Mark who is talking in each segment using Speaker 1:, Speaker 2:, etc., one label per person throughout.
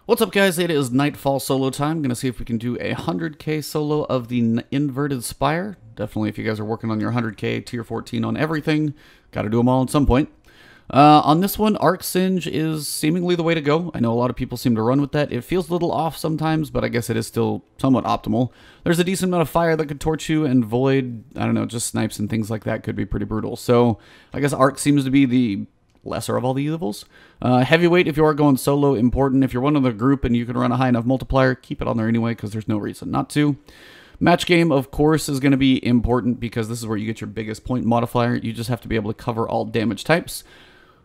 Speaker 1: What's up, guys? It is Nightfall solo time. I'm going to see if we can do a 100k solo of the inverted Spire. Definitely, if you guys are working on your 100k tier 14 on everything, got to do them all at some point. On this one, Arc Singe is seemingly the way to go. I know a lot of people seem to run with that. It feels a little off sometimes, but I guess it is still somewhat optimal. There's a decent amount of fire that could torch you, and Void, I don't know, just snipes and things like that could be pretty brutal. So I guess Arc seems to be the lesser of all the evils. Heavyweight, if you are going solo, important. If you're one of the group and you can run a high enough multiplier, keep it on there anyway, because there's no reason not to. Match game, of course, is going to be important because this is where you get your biggest point modifier. You just have to be able to cover all damage types.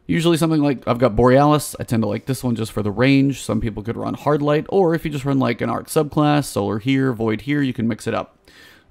Speaker 1: Usually something like, I've got Borealis. I tend to like this one just for the range. Some people could run Hard Light, or if you just run like an Arc subclass, Solar here, Void here, you can mix it up.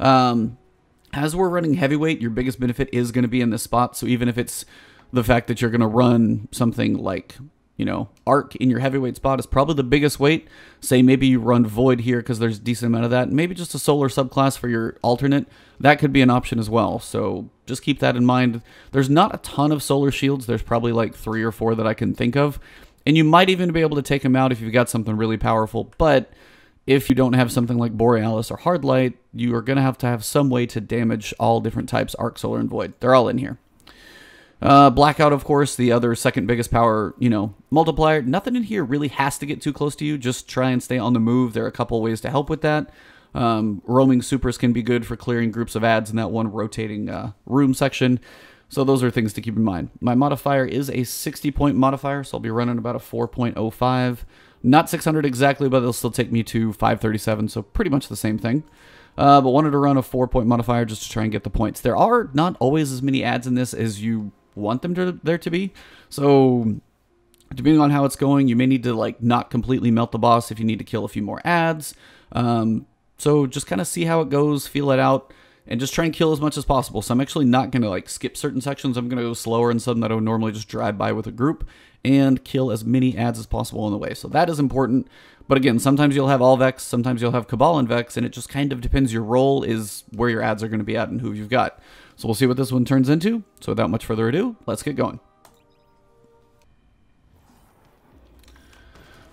Speaker 1: As we're running Heavyweight, your biggest benefit is going to be in this spot, so even if it's the fact that you're going to run something like, you know, Arc in your Heavyweight spot is probably the biggest weight. Say maybe you run Void here because there's a decent amount of that. Maybe just a Solar subclass for your alternate. That could be an option as well. So just keep that in mind. There's not a ton of Solar shields. There's probably like 3 or 4 that I can think of. And you might even be able to take them out if you've got something really powerful. But if you don't have something like Borealis or Hard Light, you are going to have some way to damage all different types, Arc, Solar, and Void. They're all in here. Blackout, of course, the other second biggest power, you know, multiplier. Nothing in here really has to get too close to you. Just try and stay on the move. There are a couple ways to help with that. Roaming supers can be good for clearing groups of ads in that one rotating room section. So those are things to keep in mind. My modifier is a 60-point modifier, so I'll be running about a 4.05. Not 600 exactly, but it'll still take me to 537, so pretty much the same thing. But wanted to run a 4-point modifier just to try and get the points. There are not always as many ads in this as you want them there to be. So depending on how it's going, you may need to like not completely melt the boss if you need to kill a few more ads. So just kind of see how it goes, feel it out, and just try and kill as much as possible. So I'm actually not going to like skip certain sections. I'm going to go slower and some that I would normally just drive by with a group and kill as many ads as possible on the way. So that is important. But again, sometimes you'll have all Vex, sometimes you'll have Cabal and Vex, and it just kind of depends. Your role is where your ads are going to be at and who you've got. So we'll see what this one turns into. So without much further ado, let's get going.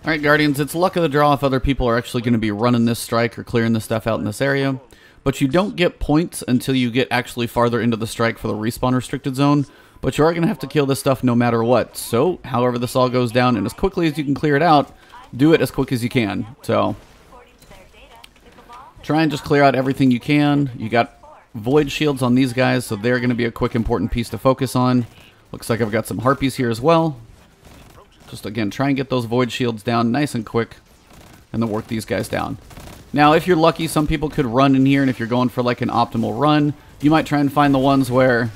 Speaker 1: Alright, Guardians, it's luck of the draw if other people are actually going to be running this strike or clearing this stuff out in this area. But you don't get points until you get actually farther into the strike for the respawn restricted zone. But you are going to have to kill this stuff no matter what. So, however this all goes down, and as quickly as you can clear it out, do it as quick as you can. So, try and just clear out everything you can. You got Void shields on these guys, so they're going to be a quick, important piece to focus on. Looks like I've got some Harpies here as well. Just, again, try and get those Void shields down nice and quick, and then work these guys down. Now, if you're lucky, some people could run in here, and if you're going for, like, an optimal run, you might try and find the ones where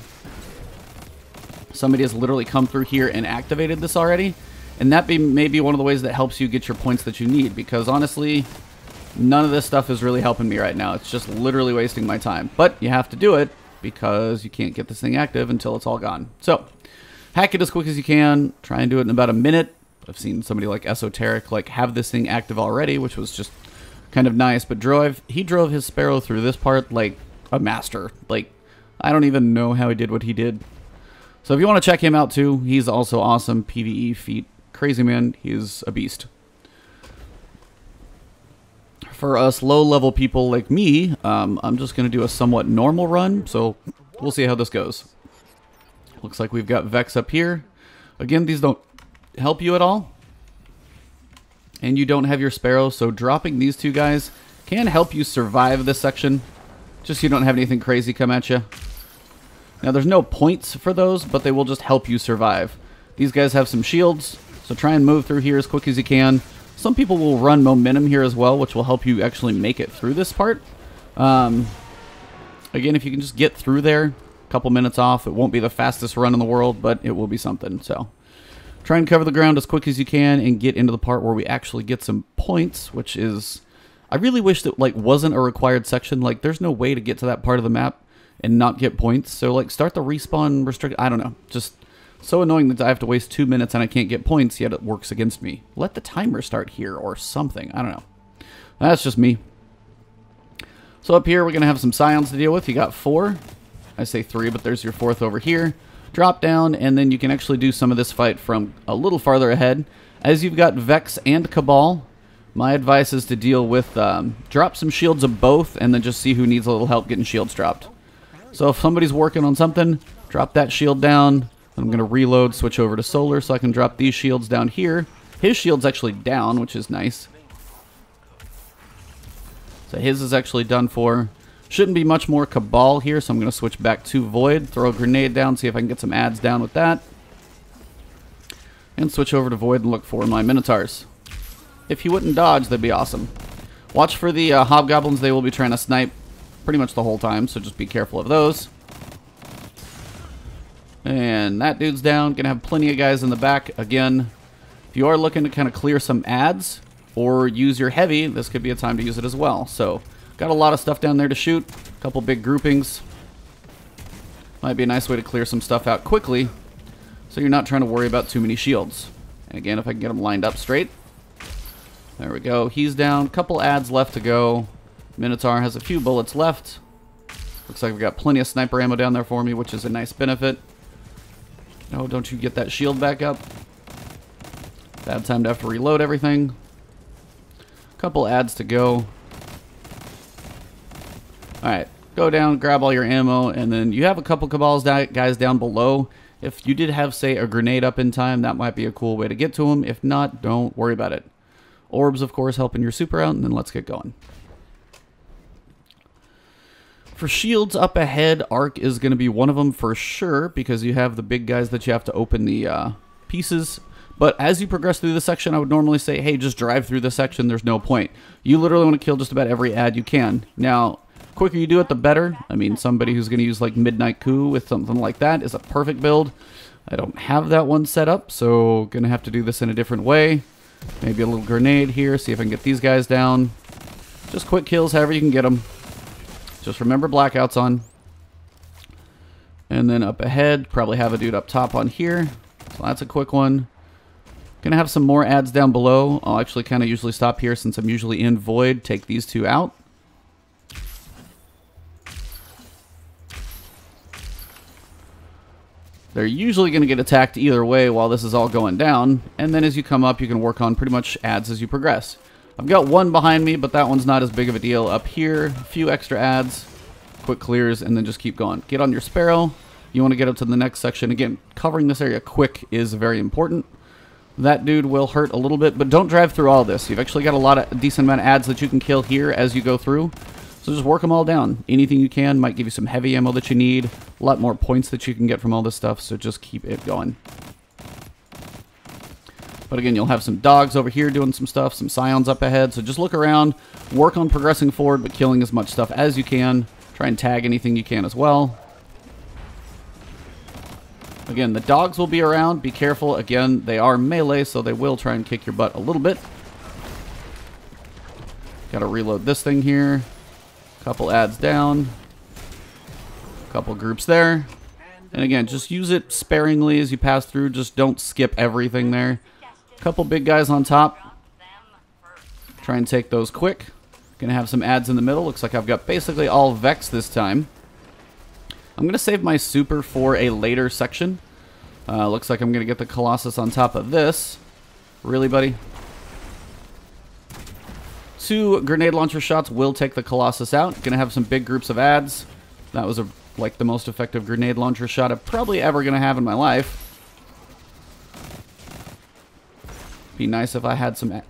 Speaker 1: somebody has literally come through here and activated this already. And that may be one of the ways that helps you get your points that you need, because, honestly, none of this stuff is really helping me right now. It's just literally wasting my time. But you have to do it because you can't get this thing active until it's all gone. So, hack it as quick as you can. Try and do it in about a minute. I've seen somebody like Esoteric like have this thing active already, which was just kind of nice. But he drove his Sparrow through this part like a master. Like, I don't even know how he did what he did. So if you want to check him out too, he's also awesome. PvE feat. Crazy man. He's a beast. For us low-level people like me, I'm just going to do a somewhat normal run, so we'll see how this goes. Looks like we've got Vex up here. Again, these don't help you at all. And you don't have your Sparrow, so dropping these two guys can help you survive this section. Just so you don't have anything crazy come at you. Now, there's no points for those, but they will just help you survive. These guys have some shields, so try and move through here as quick as you can. Some people will run momentum here as well, which will help you actually make it through this part. Again, if you can just get through there, a couple minutes off, it won't be the fastest run in the world, but it will be something. So try and cover the ground as quick as you can and get into the part where we actually get some points, which is, I really wish that like wasn't a required section. Like, there's no way to get to that part of the map and not get points. So like, start the respawn restrict. I don't know, just so annoying that I have to waste 2 minutes and I can't get points, yet it works against me. Let the timer start here or something. I don't know. That's just me. So up here, we're going to have some Scions to deal with. You got 4. I say 3, but there's your 4th over here. Drop down, and then you can actually do some of this fight from a little farther ahead. As you've got Vex and Cabal, My advice is to deal with, drop some shields of both, and then just see who needs a little help getting shields dropped. So if somebody's working on something, drop that shield down. I'm going to reload, switch over to solar, so I can drop these shields down here. His shield's actually down, which is nice. So his is actually done for. Shouldn't be much more Cabal here, so I'm going to switch back to Void, throw a grenade down, see if I can get some adds down with that. And switch over to Void and look for my Minotaurs. If he wouldn't dodge, that'd be awesome. Watch for the Hobgoblins. They will be trying to snipe pretty much the whole time, so just be careful of those. And that dude's down. Gonna have plenty of guys in the back. Again, if you are looking to kind of clear some adds or use your heavy, this could be a time to use it as well. So got a lot of stuff down there to shoot. A couple big groupings. Might be a nice way to clear some stuff out quickly, so you're not trying to worry about too many shields. And again, if I can get them lined up straight. There we go. He's down. Couple adds left to go. Minotaur has a few bullets left. Looks like we've got plenty of sniper ammo down there for me, which is a nice benefit. No, don't you get that shield back up. Bad time to have to reload everything. Couple adds to go. Alright, go down, grab all your ammo, and then you have a couple Cabals guys down below. If you did have, say, a grenade up in time, that might be a cool way to get to them. If not, don't worry about it. Orbs, of course, helping your super out, and then let's get going. For shields up ahead, Arc is going to be one of them for sure, because you have the big guys that you have to open the pieces. But as you progress through the section, I would normally say, hey, just drive through the section. There's no point. You literally want to kill just about every ad you can. Now, quicker you do it, the better. I mean, somebody who's going to use like Midnight Coup with something like that is a perfect build. I don't have that one set up, so going to have to do this in a different way. Maybe a little grenade here, see if I can get these guys down. Just quick kills, however you can get them. Just remember Blackout's on. And then up ahead, probably have a dude up top on here. So that's a quick one. Gonna have some more ads down below. I'll actually kind of usually stop here since I'm usually in Void. Take these two out. They're usually going to get attacked either way while this is all going down. And then as you come up, you can work on pretty much ads as you progress. I've got one behind me, but that one's not as big of a deal. Up here, a few extra ads, quick clears, and then just keep going. Get on your Sparrow. You want to get up to the next section. Again, covering this area quick is very important. That dude will hurt a little bit, but don't drive through all this. You've actually got a decent amount of ads that you can kill here as you go through. So just work them all down. Anything you can might give you some heavy ammo that you need. A lot more points that you can get from all this stuff, so just keep it going. But again, you'll have some dogs over here doing some stuff, some scions up ahead. So just look around, work on progressing forward, but killing as much stuff as you can. Try and tag anything you can as well. Again, the dogs will be around. Be careful. Again, they are melee, so they will try and kick your butt a little bit. Gotta reload this thing here. Couple ads down. Couple groups there. And again, just use it sparingly as you pass through. Just don't skip everything there. Couple big guys on top. Try and take those quick. Gonna have some ads in the middle. Looks like I've got basically all Vex this time. I'm going to save my super for a later section. Looks like I'm going to get the Colossus on top of this. Really, buddy? 2 grenade launcher shots will take the Colossus out. Going to have some big groups of ads. That was like the most effective grenade launcher shot I'm probably ever going to have in my life. Be nice if I had some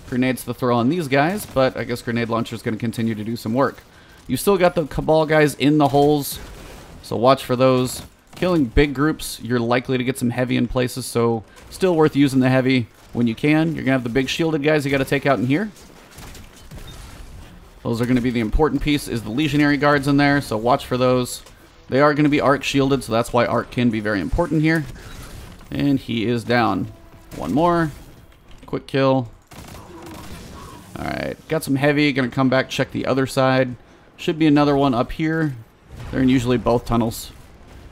Speaker 1: grenades to throw on these guys, but I guess grenade launcher is going to continue to do some work. You still got the Cabal guys in the holes, so watch for those. Killing big groups, you're likely to get some heavy in places, so still worth using the heavy when you can. You're going to have the big shielded guys you got to take out in here. Those are going to be the important piece, is the Legionary Guards in there, so watch for those. They are going to be arc shielded, so that's why arc can be very important here. And he is down. One more. Quick kill. Alright, got some heavy, going to come back, check the other side. Should be another one up here. They're in usually both tunnels.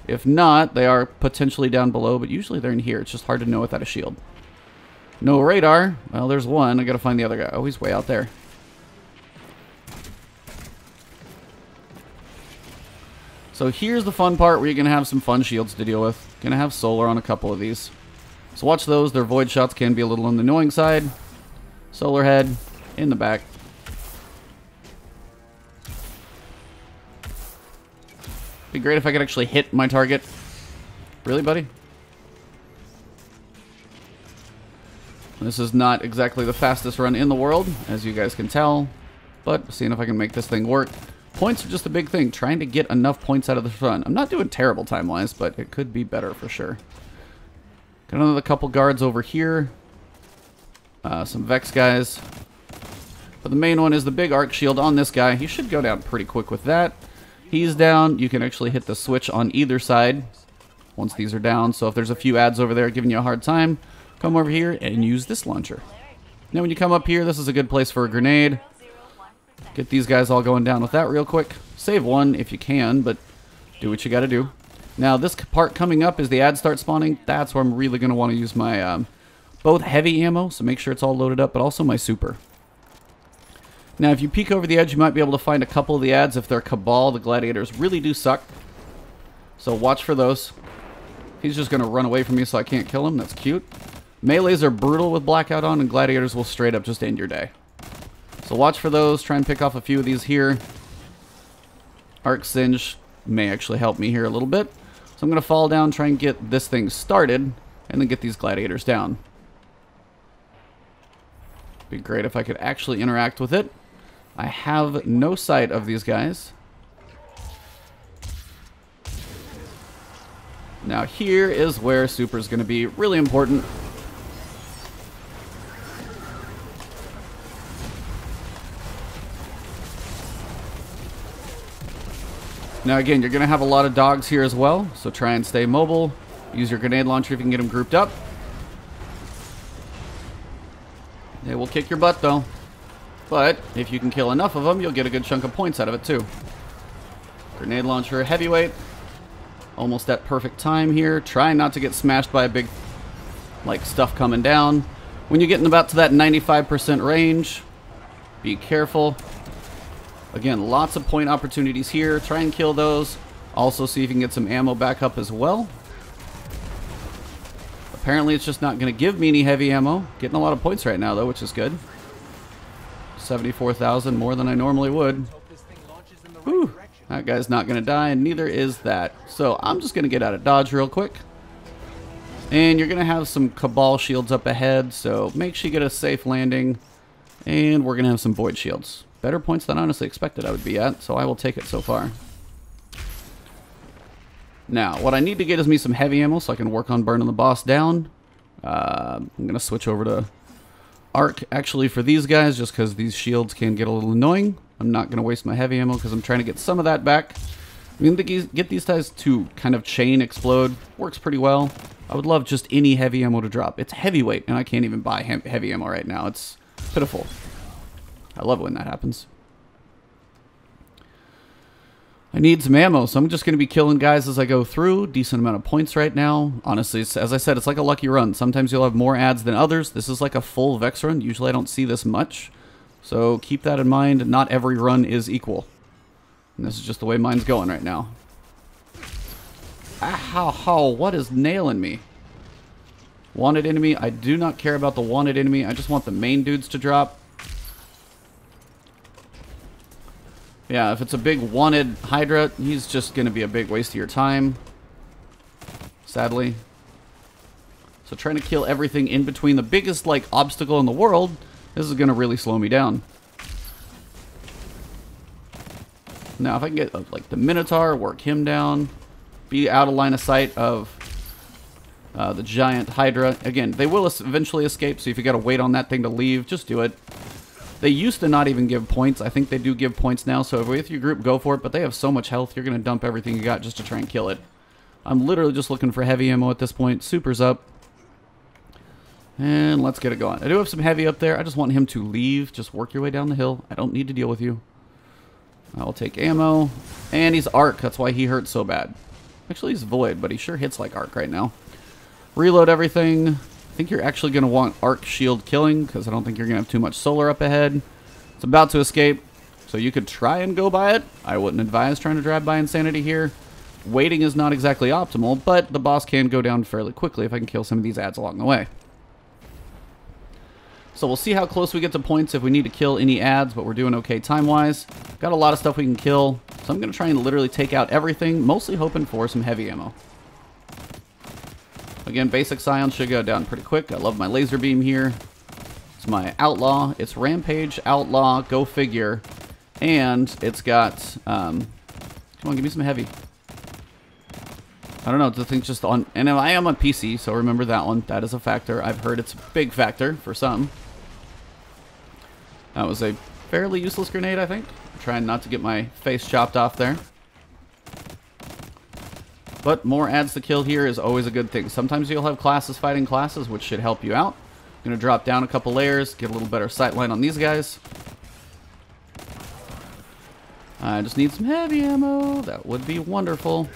Speaker 1: If not, they are potentially down below, but usually they're in here. It's just hard to know without a shield. No radar. Well, there's one. I gotta find the other guy. Oh, he's way out there. So here's the fun part where you're gonna have some fun shields to deal with. Gonna have solar on a couple of these. So watch those. Their void shots can be a little on the annoying side. Solar head in the back. Be great if I could actually hit my target. Really, buddy? This is not exactly the fastest run in the world, as you guys can tell, but seeing if I can make this thing work. Points are just a big thing, trying to get enough points out of the run. I'm not doing terrible time-wise, but it could be better for sure. Got another couple guards over here. Some Vex guys. But the main one is the big arc shield on this guy. He should go down pretty quick with that. He's down. You can actually hit the switch on either side once these are down. So if there's a few ads over there giving you a hard time, come over here and use this launcher. Now when you come up here, this is a good place for a grenade. Get these guys all going down with that real quick. Save one if you can, but do what you got to do. Now this part coming up is the ads start spawning. That's where I'm really going to want to use my both heavy ammo, so make sure it's all loaded up, but also my super. Now, if you peek over the edge, you might be able to find a couple of the ads. If they're Cabal, the Gladiators really do suck. So watch for those. He's just going to run away from me so I can't kill him. That's cute. Melees are brutal with Blackout on, and Gladiators will straight up just end your day. So watch for those. Try and pick off a few of these here. Arc Singe may actually help me here a little bit. So I'm going to fall down, try and get this thing started, and then get these Gladiators down. Be great if I could actually interact with it. I have no sight of these guys. Now here is where super is going to be really important. Now again, you're going to have a lot of dogs here as well, so try and stay mobile. Use your grenade launcher if you can get them grouped up. They will kick your butt though. But if you can kill enough of them, you'll get a good chunk of points out of it too. Grenade launcher, heavyweight. Almost at perfect time here. Trying not to get smashed by a big, like, stuff coming down. When you're getting about to that 95% range, be careful. Again, lots of point opportunities here. Try and kill those. Also see if you can get some ammo back up as well. Apparently it's just not going to give me any heavy ammo. Getting a lot of points right now though, which is good. 74,000, more than I normally would. Whew. That guy's not going to die, and neither is that. So I'm just going to get out of dodge real quick. And you're going to have some Cabal shields up ahead, so make sure you get a safe landing. And we're going to have some Void shields. Better points than I honestly expected I would be at, so I will take it so far. Now, what I need to get is me some heavy ammo so I can work on burning the boss down. I'm going to switch over to Arc, actually, for these guys, just because these shields can get a little annoying. I'm not going to waste my heavy ammo because I'm trying to get some of that back. I mean, get these guys to kind of chain explode. Works pretty well. I would love just any heavy ammo to drop. It's heavyweight, and I can't even buy heavy ammo right now. It's pitiful. I love it when that happens. I need some ammo, so I'm just going to be killing guys as I go through. Decent amount of points right now. Honestly, as I said, it's like a lucky run. Sometimes you'll have more ads than others. This is like a full Vex run. Usually I don't see this much. So keep that in mind. Not every run is equal. And this is just the way mine's going right now. Ow, what is nailing me? Wanted enemy. I do not care about the wanted enemy. I just want the main dudes to drop. Yeah, if it's a big wanted Hydra, he's just going to be a big waste of your time. Sadly. So trying to kill everything in between the biggest, like, obstacle in the world, this is going to really slow me down. Now, if I can get, like, the Minotaur, work him down, be out of line of sight of the giant Hydra. Again, they will eventually escape, so if you got to wait on that thing to leave, just do it. They used to not even give points. I think they do give points now, so if your group, go for it, but they have so much health, you're going to dump everything you got just to try and kill it. I'm literally just looking for heavy ammo at this point. Super's up. And let's get it going. I do have some heavy up there. I just want him to leave. Just work your way down the hill. I don't need to deal with you. I'll take ammo. And he's Arc. That's why he hurts so bad. Actually, he's Void, but he sure hits like Arc right now. Reload everything. I think you're actually going to want Arc Shield killing, because I don't think you're going to have too much solar up ahead. It's about to escape, so you could try and go by it. I wouldn't advise trying to drive by Insanity here. Waiting is not exactly optimal, but the boss can go down fairly quickly if I can kill some of these ads along the way. So we'll see how close we get to points if we need to kill any ads, but we're doing okay time-wise. Got a lot of stuff we can kill, so I'm going to try and literally take out everything, mostly hoping for some heavy ammo. Again, basic Scion should go down pretty quick. I love my laser beam here. It's my Outlaw. It's Rampage, Outlaw, go figure. And it's got, come on, give me some heavy. I don't know, the thing's just on, and I am on PC, so remember that one. That is a factor. I've heard it's a big factor for some. That was a fairly useless grenade, I think. I'm trying not to get my face chopped off there. But more ads to kill here is always a good thing. Sometimes you'll have classes fighting classes, which should help you out. I'm going to drop down a couple layers, get a little better sight line on these guys. I just need some heavy ammo. That would be wonderful.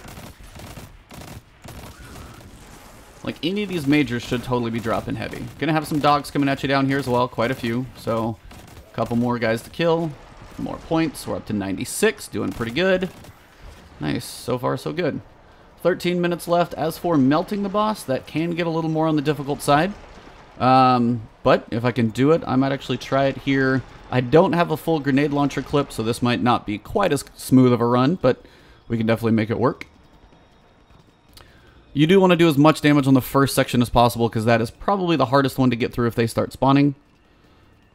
Speaker 1: Like, any of these majors should totally be dropping heavy. Gonna have some dogs coming at you down here as well, quite a few. So, a couple more guys to kill. More points. We're up to 96, doing pretty good. Nice. So far, so good. 13 minutes left. As for melting the boss, that can get a little more on the difficult side. But if I can do it, I might actually try it here. I don't have a full grenade launcher clip, so this might not be quite as smooth of a run, but we can definitely make it work. You do want to do as much damage on the first section as possible, because that is probably the hardest one to get through if they start spawning.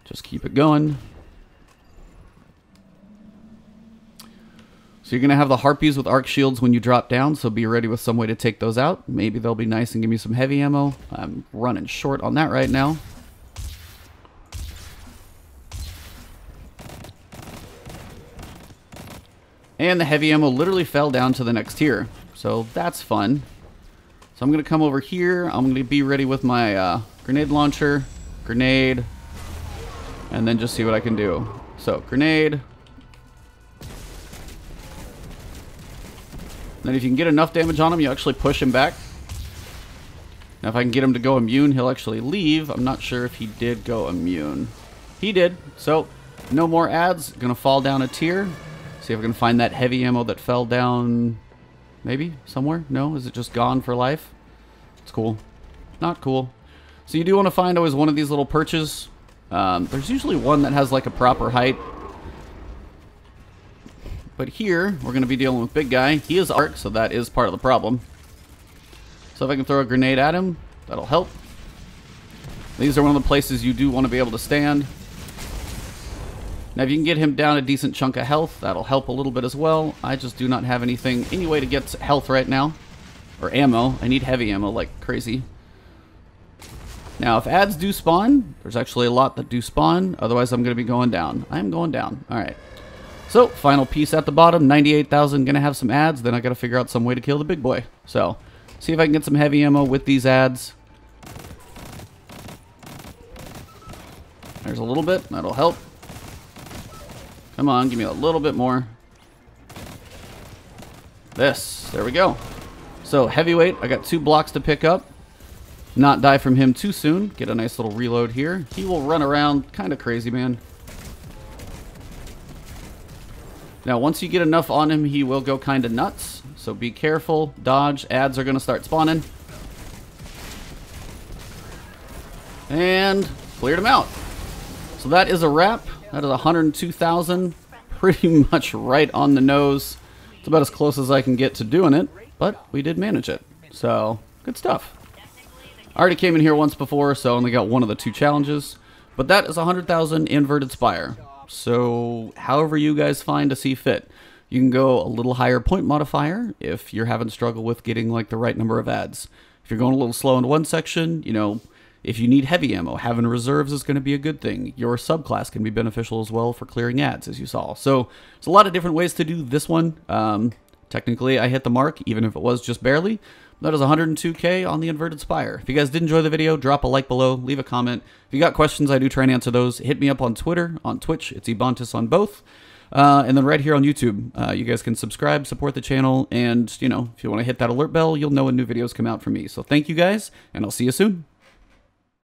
Speaker 1: Just keep it going. So you're going to have the Harpies with arc shields when you drop down, so be ready with some way to take those out. Maybe they'll be nice and give me some heavy ammo. I'm running short on that right now. And the heavy ammo literally fell down to the next tier, so that's fun. So I'm going to come over here. I'm going to be ready with my grenade launcher, grenade, and then just see what I can do. So, grenade. Then if you can get enough damage on him, you actually push him back. Now if I can get him to go immune, he'll actually leave. I'm not sure if he did go immune. He did. So, no more ads. Gonna fall down a tier. See if I can find that heavy ammo that fell down... Maybe? Somewhere? No? Is it just gone for life? It's cool. Not cool. So you do want to find always one of these little perches. There's usually one that has like a proper height. But here, we're going to be dealing with big guy. He is arc, so that is part of the problem. So if I can throw a grenade at him, that'll help. These are one of the places you do want to be able to stand. Now if you can get him down a decent chunk of health, that'll help a little bit as well. I just do not have any way to get health right now. Or ammo. I need heavy ammo like crazy. Now if ads do spawn, there's actually a lot that do spawn. Otherwise I'm going to be going down. I am going down. Alright. So, final piece at the bottom, 98,000, gonna have some ads, then I gotta figure out some way to kill the big boy. So, see if I can get some heavy ammo with these ads. There's a little bit, that'll help. Come on, give me a little bit more. There we go. So, heavyweight, I got 2 blocks to pick up. Not die from him too soon, get a nice little reload here. He will run around kinda crazy, man. Now, once you get enough on him, he will go kind of nuts. So be careful. Dodge. Ads are going to start spawning. And cleared him out. So that is a wrap. That is 102,000. Pretty much right on the nose. It's about as close as I can get to doing it. But we did manage it. So, good stuff. I already came in here once before, so I only got one of the 2 challenges. But that is 100,000 inverted Spire. So, however you guys find to see fit. You can go a little higher point modifier if you're having struggle with getting like the right number of ads. If you're going a little slow in one section, you know, if you need heavy ammo, having reserves is going to be a good thing. Your subclass can be beneficial as well for clearing ads, as you saw. So, there's a lot of different ways to do this one. Technically, I hit the mark, even if it was just barely. That is 102K on the Inverted Spire. If you guys did enjoy the video, drop a like below, leave a comment. If you got questions, I do try and answer those. Hit me up on Twitter, on Twitch. It's Ebontis on both. And then right here on YouTube, you guys can subscribe, support the channel, and, you know, if you want to hit that alert bell, you'll know when new videos come out from me. So thank you guys, and I'll see you soon.